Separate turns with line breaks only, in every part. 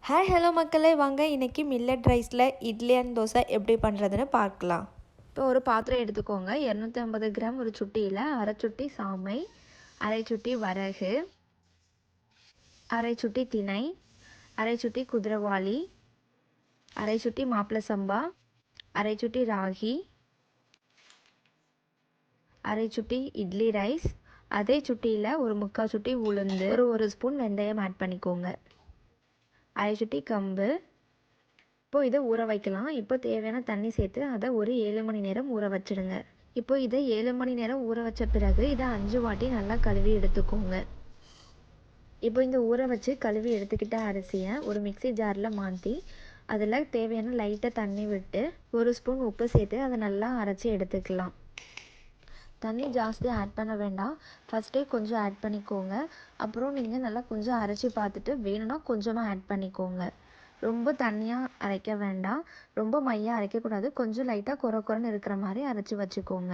Hi hello மக்களே, வாங்க இன்றைக்கி மில்லட் ரைஸில் இட்லி அண்ட் தோசை எப்படி பண்ணுறதுன்னு பார்க்கலாம்.
இப்போ ஒரு பாத்திரம் எடுத்துக்கோங்க. 250 கிராம் ஒரு சுட்டியில் அரை சுட்டி சாமை, அரை சுட்டி வரகு, அரை சுட்டி திணை, அரை சுட்டி குதிரைவாளி, அரை சுட்டி மாப்பிளை சம்பா, அரை சுட்டி ராகி, அரை சுட்டி இட்லி ரைஸ். அதே சுட்டியில் ஒரு முக்கால் சுட்டி உளுந்து, ஒரு ஸ்பூன் வெந்தயம் ஆட் பண்ணிக்கோங்க. அரை சுட்டி கம்பு. இப்போது இதை ஊற வைக்கலாம். இப்போ தேவையான தண்ணி சேர்த்து அதை ஒரு 7 மணி நேரம் ஊற வச்சிடுங்க. இப்போ இதை 7 மணி நேரம் ஊற வச்ச பிறகு இதை 5 வாட்டி நல்லா கழுவி எடுத்துக்கோங்க. இப்போ இந்த ஊற வச்சு கழுவி எடுத்துக்கிட்ட அரிசியை ஒரு மிக்சி ஜாரில் மாற்றி அதில் தேவையான லைட்டாக தண்ணி விட்டு ஒரு ஸ்பூன் உப்பு சேர்த்து அதை நல்லா அரைச்சி எடுத்துக்கலாம். தண்ணி ஜாஸ்தி ஆட் பண்ண வேண்டாம். ஃபஸ்ட்டே கொஞ்சம் ஆட் பண்ணிக்கோங்க. அப்புறம் நீங்கள் நல்லா கொஞ்சம் அரைச்சி பார்த்துட்டு வேணும்னா கொஞ்சமாக ஆட் பண்ணிக்கோங்க. ரொம்ப தண்ணியாக அரைக்க வேண்டாம், ரொம்ப மையாக அரைக்கக்கூடாது. கொஞ்சம் லைட்டாக குறன்னு இருக்கிற மாதிரி அரைச்சி வச்சுக்கோங்க.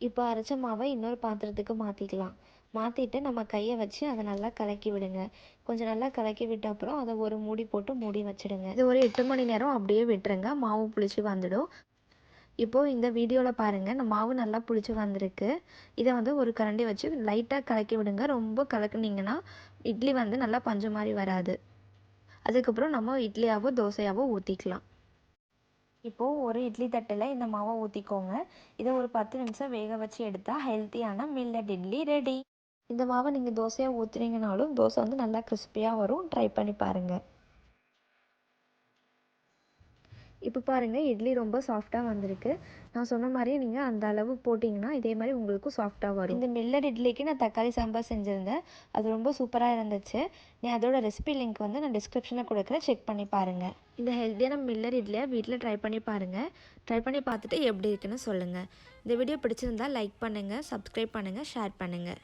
இப்போ அரைச்ச மாவை இன்னொரு பாத்திரத்துக்கு மாற்றிக்கலாம். மாற்றிட்டு நம்ம கையை வச்சு அதை நல்லா கலக்கி விடுங்க. கொஞ்சம் நல்லா கலக்கி விட்ட அப்புறம் அதை ஒரு மூடி போட்டு மூடி வச்சுடுங்க. இது ஒரு 8 மணி நேரம் அப்படியே விட்டுருங்க, மாவு புளிச்சு வந்துடும். இப்போது இந்த வீடியோவில் பாருங்கள், இந்த மாவு நல்லா புளிச்சு வந்திருக்கு. இதை வந்து ஒரு கரண்டி வச்சு லைட்டாக கலக்கி விடுங்க. ரொம்ப கலக்குனிங்கன்னா இட்லி வந்து நல்லா பஞ்சு மாதிரி வராது. அதுக்கப்புறம் நம்ம இட்லியாவோ தோசையாவோ ஊற்றிக்கலாம். இப்போது ஒரு இட்லி தட்டில் இந்த மாவை ஊற்றிக்கோங்க. இதை ஒரு 10 நிமிஷம் வேக வச்சு எடுத்தால் ஹெல்த்தியான மில்லட் இட்லி ரெடி. இந்த மாவை நீங்கள் தோசையாக ஊற்றுனீங்கனாலும் தோசை வந்து நல்லா கிறிஸ்பியாக வரும். ட்ரை பண்ணி பாருங்கள். இப்போ பாருங்கள், இட்லி ரொம்ப சாஃப்டாக வந்திருக்கு. நான் சொன்ன மாதிரியே நீங்கள் அந்த அளவு போட்டிங்கன்னா இதே மாதிரி உங்களுக்கும் சாஃப்டாக வரும். இந்த மில்லட் இட்லிக்கு நான் தக்காளி சாம்பார் செஞ்சுருந்தேன். அது ரொம்ப சூப்பராக இருந்துச்சு. அதோட ரெசிபி லிங்க் வந்து நான் டிஸ்கிரிப்ஷனில் கொடுக்குறேன், செக் பண்ணி பாருங்கள். இந்த ஹெல்த்தியான மில்லட் இட்லியை வீட்டில் ட்ரை பண்ணி பாருங்கள். ட்ரை பண்ணி பார்த்துட்டு எப்படி இருக்குன்னு சொல்லுங்கள். இந்த வீடியோ பிடிச்சிருந்தால் லைக் பண்ணுங்கள், சப்ஸ்கிரைப் பண்ணுங்கள், ஷேர் பண்ணுங்கள்.